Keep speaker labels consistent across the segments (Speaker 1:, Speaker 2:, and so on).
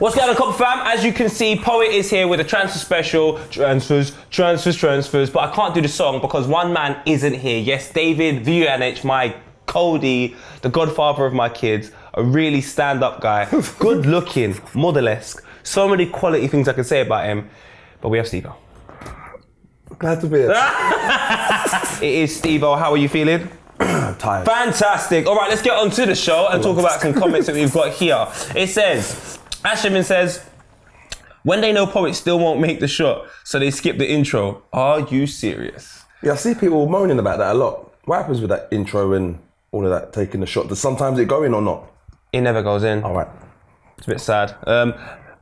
Speaker 1: What's going on, Cop fam? As you can see, Poet is here with a transfer special. Transfers. But I can't do the song because one man isn't here. Yes, David VUNH, my Cody, the godfather of my kids, a really stand-up guy, good looking, model-esque. So many quality things I can say about him. But we have Stevo.
Speaker 2: Glad to be here.
Speaker 1: It is Stevo. How are you feeling?
Speaker 2: Tired.
Speaker 1: Fantastic. All right, let's get on to the show and talk about some comments that we've got here. It says, Asherman says, when they know Poet still won't make the shot, so they skip the intro. Are you serious?
Speaker 2: Yeah, I see people moaning about that a lot. What happens with that intro and all of that, taking the shot? Does sometimes it go in or not?
Speaker 1: It never goes in.
Speaker 2: All right.
Speaker 1: It's a bit sad.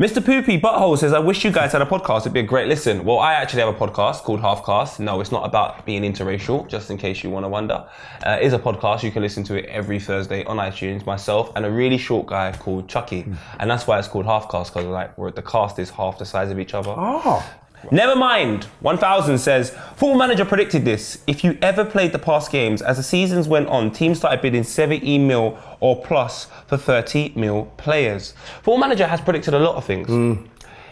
Speaker 1: Mr. Poopy Butthole says, I wish you guys had a podcast. It'd be a great listen. Well, I actually have a podcast called Halfcast. No, it's not about being interracial, just in case you want to wonder. It is a podcast. You can listen to it every Thursday on iTunes, myself, and a really short guy called Chucky. And that's why it's called Halfcast, because the cast is half the size of each other.
Speaker 2: Oh.
Speaker 1: Never mind. 1000 says, Football Manager predicted this. If you ever played the past games, as the seasons went on, teams started bidding 70 mil or plus for 30 mil players. Football Manager has predicted a lot of things.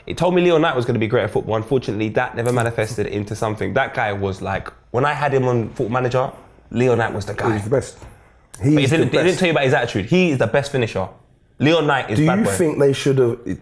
Speaker 1: It told me Leo Knight was going to be great at football. Unfortunately, that never manifested into something. That guy was like, when I had him on Football Manager, Leo Knight was the guy.
Speaker 2: He's the best.
Speaker 1: He didn't tell you about his attitude. He is the best finisher. Leo Knight is bad boy.
Speaker 2: Do you think they should have,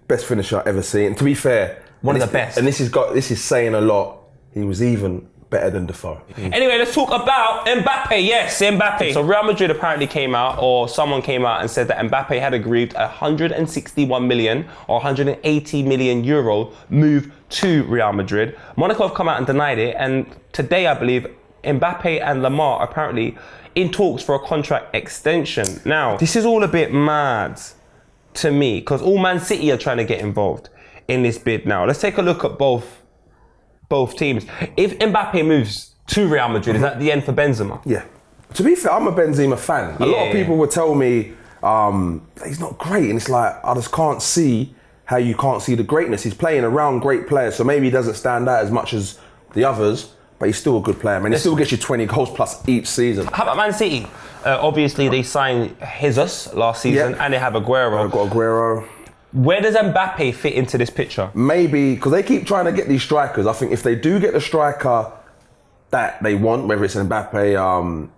Speaker 2: best finisher I've ever seen? To be fair,
Speaker 1: one of the best.
Speaker 2: And this is saying a lot. He was even better than Defoe.
Speaker 1: Anyway, let's talk about Mbappe. Yes, Mbappe. So Real Madrid apparently came out, or someone came out and said that Mbappe had agreed 161 million or 180 million euro move to Real Madrid. Monaco have come out and denied it. And today, I believe, Mbappe and Lamar are apparently in talks for a contract extension. Now, this is all a bit mad to me because all Man City are trying to get involved in this bid now. Let's take a look at both teams. If Mbappe moves to Real Madrid, is that the end for Benzema?
Speaker 2: Yeah. To be fair, I'm a Benzema fan. A lot of people would tell me he's not great, and it's like, I just can't see how you can't see the greatness. He's playing around great players, so maybe he doesn't stand out as much as the others, but he's still a good player, man. He still gets you 20 goals plus each season.
Speaker 1: How about Man City? Obviously, they signed Jesus last season, and they have Aguero.
Speaker 2: I've got Aguero.
Speaker 1: Where does Mbappe fit into this picture?
Speaker 2: Maybe, because they keep trying to get these strikers. I think if they do get the striker that they want, whether it's Mbappe,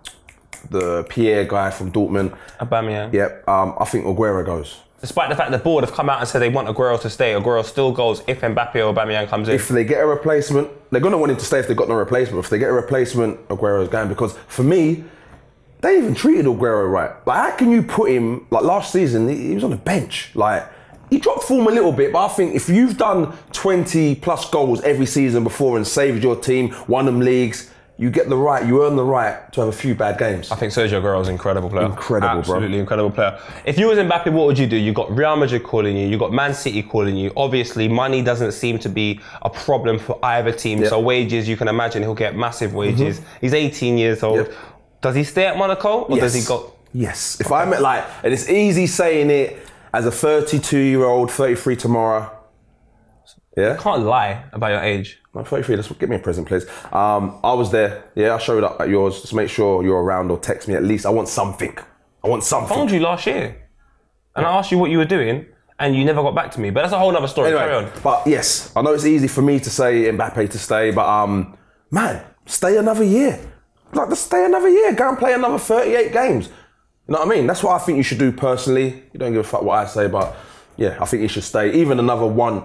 Speaker 2: the Pierre guy from Dortmund.
Speaker 1: Aubameyang.
Speaker 2: Yep, I think Aguero goes.
Speaker 1: Despite the fact the board have come out and said they want Aguero to stay, Aguero still goes if Mbappe or Aubameyang comes in.
Speaker 2: If they get a replacement, they're going to want him to stay if they've got no replacement. If they get a replacement, Aguero's going. Because for me, they even treated Aguero right. Like, how can you put him, like last season, he was on the bench. Like, he dropped form a little bit, but I think if you've done 20 plus goals every season before and saved your team, won them leagues, you earn the right to have a few bad games.
Speaker 1: I think Sergio Aguero's an incredible player.
Speaker 2: Incredible,
Speaker 1: Absolutely incredible player. If you was Mbappe, what would you do? You got Real Madrid calling you, you got Man City calling you. Obviously, money doesn't seem to be a problem for either team. Yep. So wages, you can imagine he'll get massive wages. He's 18 years old. Yep. Does he stay at Monaco or does he go?
Speaker 2: Yes. If I met and it's easy saying it as a 32-year-old, 33 tomorrow. Yeah?
Speaker 1: You can't lie about your age.
Speaker 2: I'm 33, let's get me a present, please. I was there, I showed up at yours. Just make sure you're around or text me at least. I want something. I phoned
Speaker 1: you last year. And I asked you what you were doing and you never got back to me. But that's a whole other story.
Speaker 2: Anyway,
Speaker 1: carry on.
Speaker 2: But yes, I know it's easy for me to say Mbappe to stay, but man, stay another year. Like, just stay another year. Go and play another 38 games. You know what I mean? That's what I think you should do personally. You don't give a fuck what I say, but yeah, I think you should stay. Even another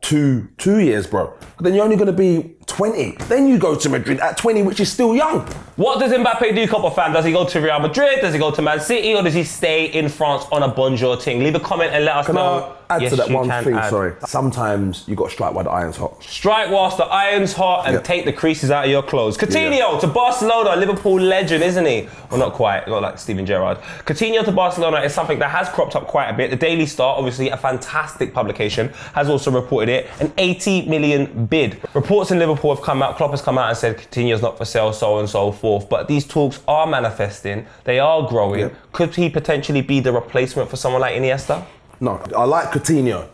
Speaker 2: 2 years, bro. Then you're only going to be 20. Then you go to Madrid at 20, which is still young.
Speaker 1: What does Mbappe do, Copper fan? Does he go to Real Madrid? Does he go to Man City? Or does he stay in France on a bonjour thing? Leave a comment and let us know.
Speaker 2: Add to that one thing, sorry. Sometimes you got to strike while the iron's hot.
Speaker 1: Strike whilst the iron's hot and take the creases out of your clothes. Coutinho to Barcelona, Liverpool legend, isn't he? Well, not quite, not like Steven Gerrard. Coutinho to Barcelona is something that has cropped up quite a bit. The Daily Star, obviously a fantastic publication, has also reported it. An 80 million bid. Reports in Liverpool have come out, Klopp has come out and said Coutinho's not for sale, so on and so forth. But these talks are manifesting, they are growing. Could he potentially be the replacement for someone like Iniesta?
Speaker 2: No, I like Coutinho.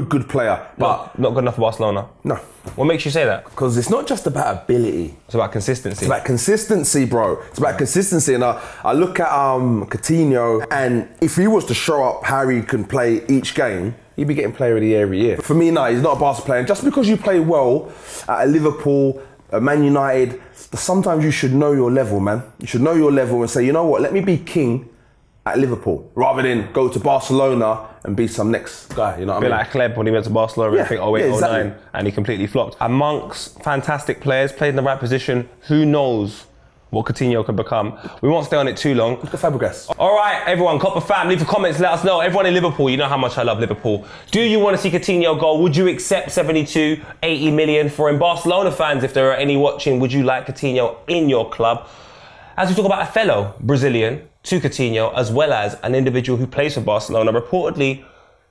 Speaker 2: good player, but
Speaker 1: not good enough for Barcelona.
Speaker 2: No.
Speaker 1: What makes you say that?
Speaker 2: Because it's not just about ability.
Speaker 1: It's about consistency.
Speaker 2: It's about consistency, bro. It's about consistency. And I look at Coutinho, and if he was to show up how he can play each game, he'd be getting player of the year every year. For me, no, he's not a Barca player. And just because you play well at a Liverpool, a Man United, sometimes you should know your level, man. You should know your level and say, you know what, let me be king at Liverpool, rather than go to Barcelona and be some next guy, you know what I mean?
Speaker 1: Like Kleb when he went to Barcelona, I think 08,
Speaker 2: exactly.
Speaker 1: 09, and he completely flopped. Amongst fantastic players, played in the right position, who knows what Coutinho can become. We won't stay on it too long.
Speaker 2: The Fabregas.
Speaker 1: All right, everyone, Copper fam, leave the comments, let us know. Everyone in Liverpool, you know how much I love Liverpool. Do you want to see Coutinho go? Would you accept 72, 80 million for him? Barcelona fans, if there are any watching, would you like Coutinho in your club? As we talk about a fellow Brazilian to Coutinho, as well as an individual who plays for Barcelona, reportedly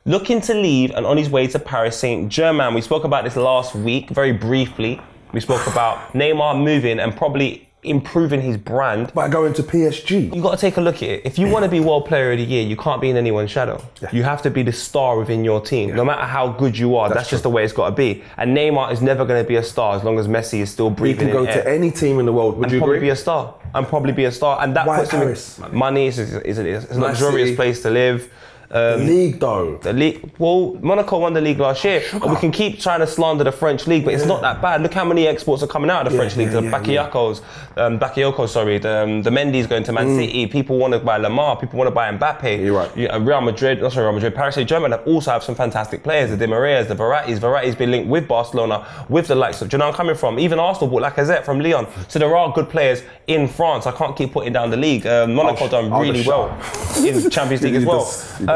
Speaker 1: looking to leave and on his way to Paris Saint-Germain. We spoke about this last week, very briefly. We spoke about Neymar moving and probably improving his brand.
Speaker 2: By going to PSG.
Speaker 1: You got to take a look at it. If you want to be World Player of the Year, you can't be in anyone's shadow. Yeah. You have to be the star within your team. No matter how good you are, that's just the way it's got to be. And Neymar is never going to be a star as long as Messi is still breathing.
Speaker 2: He can go to any team in the world. Would you agree?
Speaker 1: Be a star. And probably be a star. And that puts
Speaker 2: Paris?
Speaker 1: Money is a luxurious place to live.
Speaker 2: The league, though.
Speaker 1: The league. Well, Monaco won the league last year. But we can keep trying to slander the French league, but it's not that bad. Look how many exports are coming out of the French league. The Bakayokos, the Mendy's going to Man City. People want to buy Lamar. People want to buy Mbappe.
Speaker 2: You're right.
Speaker 1: Real Madrid, Paris Saint-Germain also have some fantastic players. The Di Marias, the Verratti's. Verratti's been linked with Barcelona, with the likes of, do you know where I'm coming from? Even Arsenal bought Lacazette from Lyon. So there are good players in France. I can't keep putting down the league. Monaco done really well in the Champions League as well.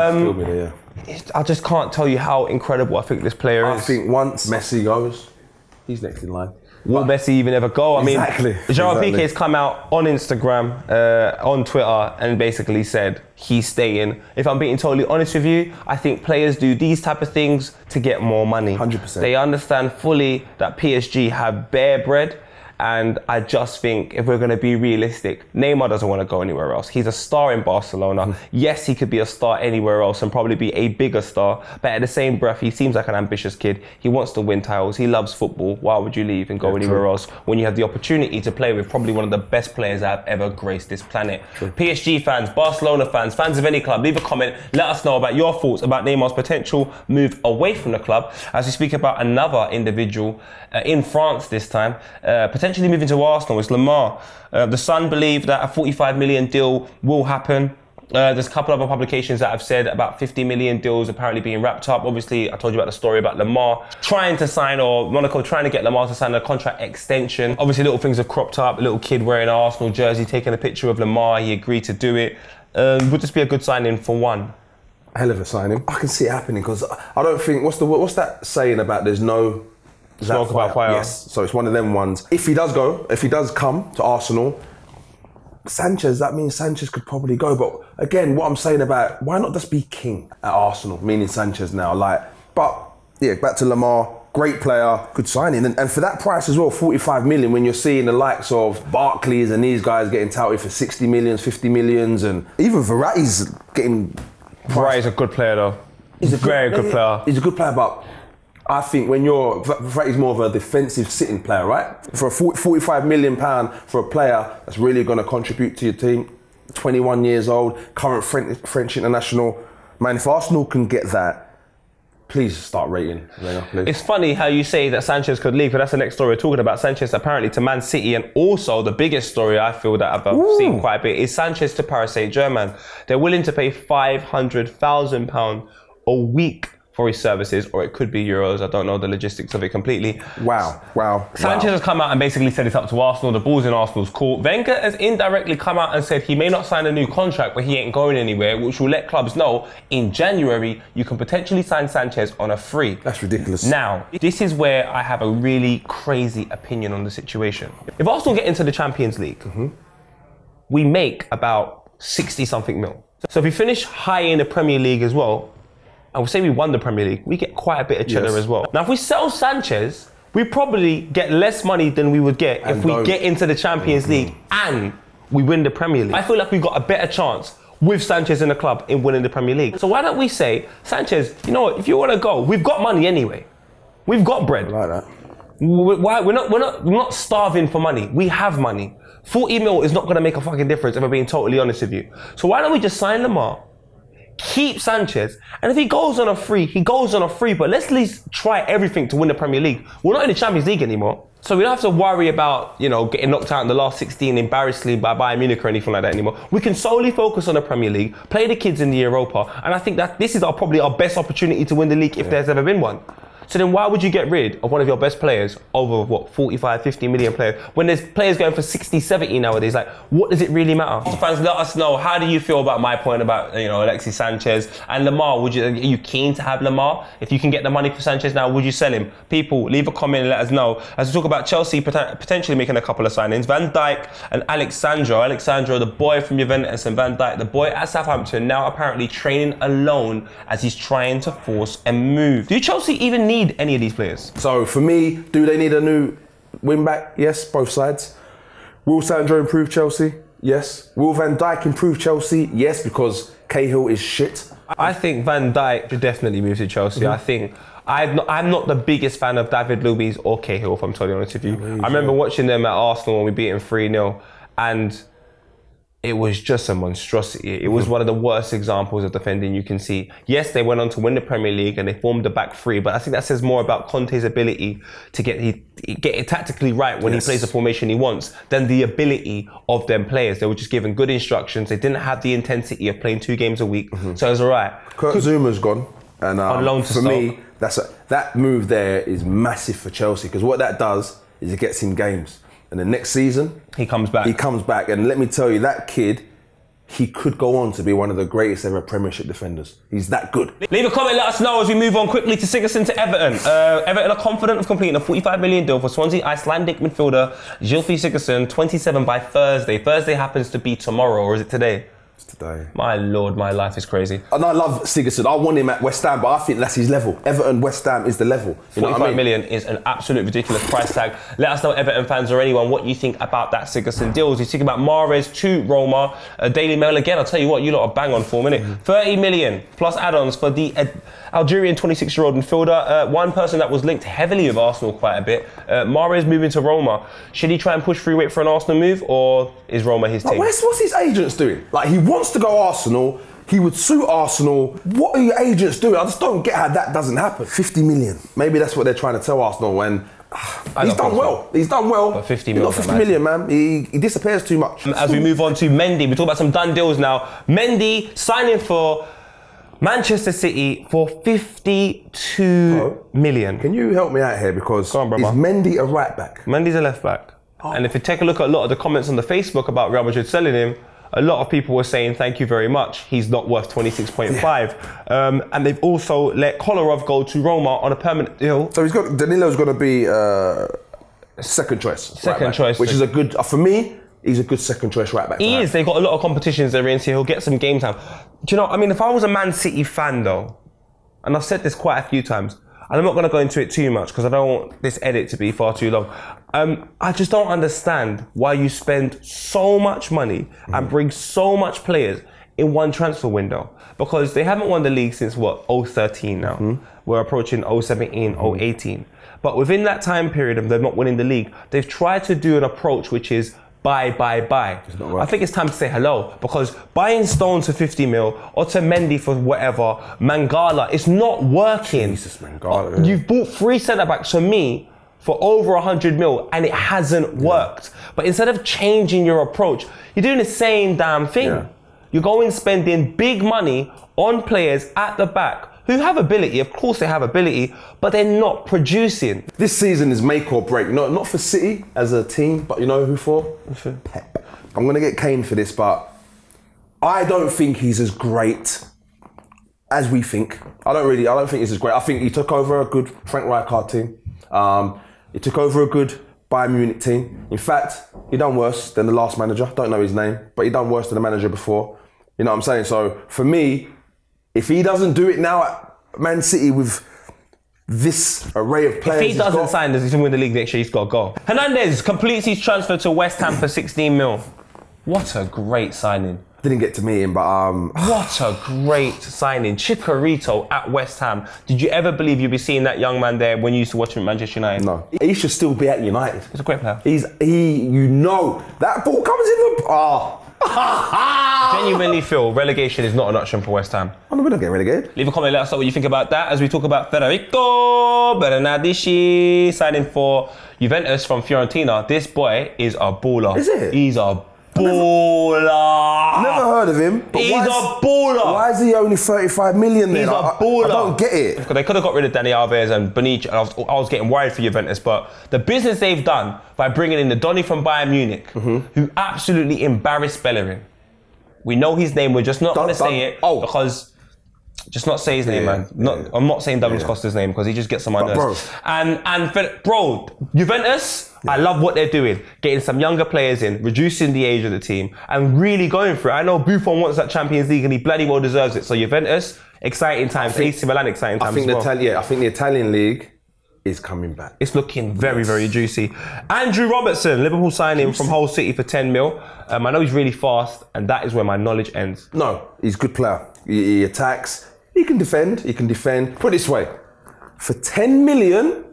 Speaker 1: I just can't tell you how incredible I think this player is.
Speaker 2: I think once Messi goes, he's next in line.
Speaker 1: Will Messi even ever go?
Speaker 2: Exactly.
Speaker 1: Gerard Piqué has come out on Instagram, on Twitter, and basically said he's staying. If I'm being totally honest with you, I think players do these type of things to get more money.
Speaker 2: 100%.
Speaker 1: They understand fully that PSG have bare bread. And I just think if we're going to be realistic, Neymar doesn't want to go anywhere else. He's a star in Barcelona. Yes, he could be a star anywhere else and probably be a bigger star. But at the same breath, he seems like an ambitious kid. He wants to win titles. He loves football. Why would you leave and go anywhere else when you have the opportunity to play with probably one of the best players that have ever graced this planet? PSG fans, Barcelona fans, fans of any club, leave a comment. Let us know about your thoughts about Neymar's potential move away from the club. As we speak about another individual in France this time, potentially moving to Arsenal, it's Lamar. The Sun believe that a 45 million deal will happen. There's a couple other publications that have said about 50 million deals apparently being wrapped up. Obviously, I told you about the story about Lamar trying to sign, or Monaco trying to get Lamar to sign a contract extension. Obviously, little things have cropped up. A little kid wearing an Arsenal jersey, taking a picture of Lamar. He agreed to do it. Would this be a good signing for one?
Speaker 2: Hell of a signing. I can see it happening because I don't think, what's that saying about there's no
Speaker 1: smoke about fire?
Speaker 2: Yes, so it's one of them ones. If he does come to Arsenal, Sanchez, that means Sanchez could probably go. But again, what I'm saying about, why not just be king at Arsenal, meaning Sanchez now? But yeah, back to Lamar, great player, good signing. And for that price as well, 45 million, when you're seeing the likes of Barclays and these guys getting touted for 60 millions, 50 millions, and even Verratti's getting...
Speaker 1: Verratti's a good player though. He's a very good player.
Speaker 2: He's a good player, but I think when Verratti's more of a defensive sitting player, right? For a 45 million pound for a player that's really going to contribute to your team, 21 years old, current French international. Man, if Arsenal can get that, please start rating. Please.
Speaker 1: It's funny how you say that Sanchez could leave, but that's the next story we're talking about. Sanchez apparently to Man City, and also the biggest story I feel that I've seen quite a bit is Sanchez to Paris Saint-Germain. They're willing to pay £500,000 a week for his services, or it could be euros. I don't know the logistics of it completely.
Speaker 2: Wow.
Speaker 1: Sanchez has come out and basically said it's up to Arsenal. The ball's in Arsenal's court. Wenger has indirectly come out and said he may not sign a new contract, but he ain't going anywhere, which will let clubs know in January you can potentially sign Sanchez on a free.
Speaker 2: That's ridiculous.
Speaker 1: Now, this is where I have a really crazy opinion on the situation. If Arsenal get into the Champions League, we make about 60-something mil. So if we finish high in the Premier League as well, I would say we won the Premier League, we get quite a bit of cheddar as well. Now, if we sell Sanchez, we probably get less money than we would get if we get into the Champions League and we win the Premier League. I feel like we've got a better chance with Sanchez in the club in winning the Premier League. So why don't we say, Sanchez, you know what, if you want to go, we've got money anyway. We've got bread.
Speaker 2: I like that.
Speaker 1: We're not starving for money. We have money. 40 mil is not going to make a fucking difference if I'm being totally honest with you. So why don't we just sign Lamar, keep Sanchez, and if he goes on a free, he goes on a free, but let's at least try everything to win the Premier League. We're not in the Champions League anymore. So we don't have to worry about, you know, getting knocked out in the last 16 embarrassingly by Bayern Munich or anything like that anymore. We can solely focus on the Premier League, play the kids in the Europa, and I think that this is probably our best opportunity to win the league if there's ever been one. So then why would you get rid of one of your best players over, what, 45, 50 million players, when there's players going for 60, 70 nowadays? Like, what does it really matter? So fans, let us know, how do you feel about my point about, you know, Alexis Sanchez and Lamar? Are you keen to have Lamar? If you can get the money for Sanchez now, would you sell him? People, leave a comment and let us know. As we talk about Chelsea potentially making a couple of signings, Van Dijk and Alexandro, the boy from Juventus, and Van Dijk, the boy at Southampton, now apparently training alone as he's trying to force a move. Do Chelsea even need any of these players?
Speaker 2: So for me, do they need a new wing back? Yes, both sides. Will Sandro improve Chelsea? Yes. Will Van Dijk improve Chelsea? Yes, because Cahill is shit.
Speaker 1: I think Van Dijk should definitely move to Chelsea. I think I'm not the biggest fan of David Luiz or Cahill, if I'm totally honest with you. I remember watching them at Arsenal when we beat them 3-0, and it was just a monstrosity. It was one of the worst examples of defending you can see. Yes, they went on to win the Premier League and they formed the back three, but I think that says more about Conte's ability to get it tactically right when he plays the formation he wants than the ability of them players. They were just given good instructions. They didn't have the intensity of playing 2 games a week, so it was all right.
Speaker 2: Kurt Zuma's gone, and
Speaker 1: on loan to
Speaker 2: for me, that move there is massive for Chelsea, because what that does is it gets him games. And the next season,
Speaker 1: he comes back. And
Speaker 2: let me tell you, that kid, he could go on to be one of the greatest ever Premiership defenders. He's that good.
Speaker 1: Leave a comment, let us know as we move on quickly to Sigurdsson to Everton. Everton are confident of completing a 45 million deal for Swansea Icelandic midfielder Gylfi Sigurdsson, 27 by Thursday. Thursday happens to be tomorrow, or is it today?
Speaker 2: Today.
Speaker 1: My lord, my life is crazy.
Speaker 2: And I love Sigurdsson. I want him at West Ham, but I think that's his level. Everton, West Ham is the level. You
Speaker 1: 45 million is an absolute ridiculous price tag. Let us know, Everton fans or anyone, what you think about that Sigurdsson deal. You think about Mahrez to Roma. Daily Mail again, I'll tell you what, you lot are bang on for a minute. 30 million plus add-ons for the Algerian 26-year-old midfielder. One person that was linked heavily with Arsenal quite a bit. Mahrez moving to Roma. Should he try and push through weight for an Arsenal move, or is Roma his team?
Speaker 2: What's his agents doing? Like, he wants to go Arsenal. He would suit Arsenal. What are your agents doing? I just don't get how that doesn't happen. 50 million. Maybe that's what they're trying to tell Arsenal when he's done well. He's done well.
Speaker 1: But 50
Speaker 2: million. Not 50 million, man. He disappears too much.
Speaker 1: As we move on to Mendy, we talk about some done deals now. Mendy signing for Manchester City for 52 million.
Speaker 2: Can you help me out here? Because
Speaker 1: go on,
Speaker 2: is Mendy a right back?
Speaker 1: Mendy's a left back. And if you take a look at a lot of the comments on the Facebook about Real Madrid selling him, a lot of people were saying, thank you very much, he's not worth 26.5. And they've also let Kolarov go to Roma on a permanent deal.
Speaker 2: So Danilo's going to be second choice.
Speaker 1: Second choice.
Speaker 2: Which is a good, for me, he's a good second choice right back.
Speaker 1: He is. They've got a lot of competitions they're in, so he'll get some game time. Do you know, I mean, if I was a Man City fan though, and I've said this quite a few times, and I'm not going to go into it too much because I don't want this edit to be far too long. I just don't understand why you spend so much money and bring so much players in one transfer window, because they haven't won the league since what, 013 now. We're approaching 017, 018. But within that time period of them not winning the league, they've tried to do an approach which is buy. I think it's time to say hello, because buying Stones for 50 mil or to Mendy for whatever, Mangala, it's not working.
Speaker 2: Jesus, Mangala.
Speaker 1: You've bought 3 centre-backs for me for over 100 mil and it hasn't worked. But instead of changing your approach, you're doing the same damn thing. You're going spending big money on players at the back who have ability. Of course they have ability, but they're not producing.
Speaker 2: This season is make or break. Not for City as a team, but you know who for? Pep. I'm going to get Kane for this, but I don't think he's as great as we think. I don't think he's as great. I think he took over a good Frank Rijkaard team. He took over a good Bayern Munich team. In fact, he done worse than the last manager. Don't know his name, but he done worse than the manager before. You know what I'm saying? So for me, if he doesn't do it now at Man City with this array of players,
Speaker 1: if he doesn't sign, does he win the league next year? He's got to go. Hernandez completes his transfer to West Ham for 16 mil. What a great signing.
Speaker 2: I didn't get to meet him, but
Speaker 1: What a great signing. Chicharito at West Ham. Did you ever believe you'd be seeing that young man there when you used to watch him at Manchester United?
Speaker 2: no. He should still be at United.
Speaker 1: He's a great player.
Speaker 2: That ball comes in the...
Speaker 1: Genuinely feel relegation is not an option for West Ham.
Speaker 2: I'm not going to get relegated.
Speaker 1: Leave a comment, let us know what you think about that as we talk about Federico Bernardeschi signing for Juventus from Fiorentina. This boy is a baller.
Speaker 2: Is it?
Speaker 1: He's a baller.
Speaker 2: Never heard of him. But
Speaker 1: He's a baller.
Speaker 2: Why is he only 35 million then?
Speaker 1: He's a baller.
Speaker 2: I don't get it.
Speaker 1: Because they could have got rid of Dani Alves and Bonici, and I was getting worried for Juventus, but the business they've done by bringing in the Donny from Bayern Munich, who absolutely embarrassed Bellerin. We know his name, we're just not going to say it because... Just not say his name, man. I'm not saying Douglas Costa's name because he just gets on my nerves. Bro, Juventus, I love what they're doing. Getting some younger players in, reducing the age of the team, and really going for it. I know Buffon wants that Champions League and he bloody well deserves it. So Juventus, exciting times. AC Milan, exciting times as well.
Speaker 2: I think the Italian league is coming back.
Speaker 1: It's looking very, very juicy. Andrew Robertson, Liverpool signing from Hull City for 10 mil. I know he's really fast, and that is where my knowledge ends.
Speaker 2: No, he's a good player. He attacks. He can defend. Put it this way. For 10 million,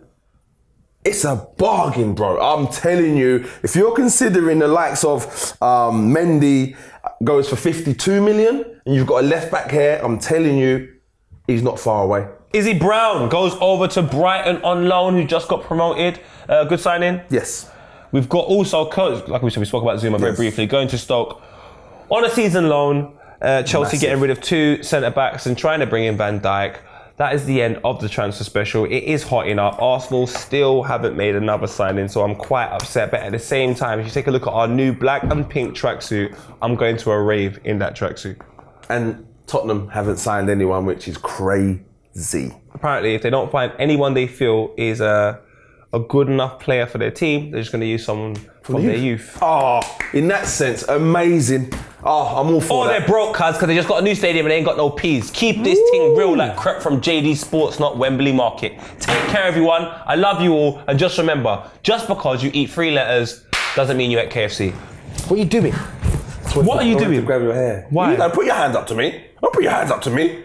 Speaker 2: it's a bargain, bro. I'm telling you, if you're considering the likes of Mendy goes for 52 million, and you've got a left back here, I'm telling you, he's not far away.
Speaker 1: Izzy Brown goes over to Brighton on loan, who just got promoted. Good signing.
Speaker 2: Yes.
Speaker 1: We've got also, like we said, we spoke about Zuma very briefly, going to Stoke on a season loan. Chelsea getting rid of 2 centre-backs and trying to bring in Van Dijk. That is the end of the transfer special. It is hotting up. Arsenal still haven't made another signing, so I'm quite upset. But at the same time, if you take a look at our new black and pink tracksuit, I'm going to a rave in that tracksuit.
Speaker 2: And Tottenham haven't signed anyone, which is crazy.
Speaker 1: Apparently, if they don't find anyone they feel is a good enough player for their team, they're just going to use someone from their youth.
Speaker 2: Oh, in that sense, amazing. Oh, I'm all for that.
Speaker 1: They're broke, cuz, because they just got a new stadium and they ain't got no peas. Keep this thing real like crap from JD Sports, not Wembley Market. Take care, everyone. I love you all. And just remember, just because you eat 3 letters doesn't mean you at KFC. What are you doing? What are you doing?
Speaker 2: Grab your hair.
Speaker 1: Why?
Speaker 2: Don't put your hands up to me. Don't put your hands up to me.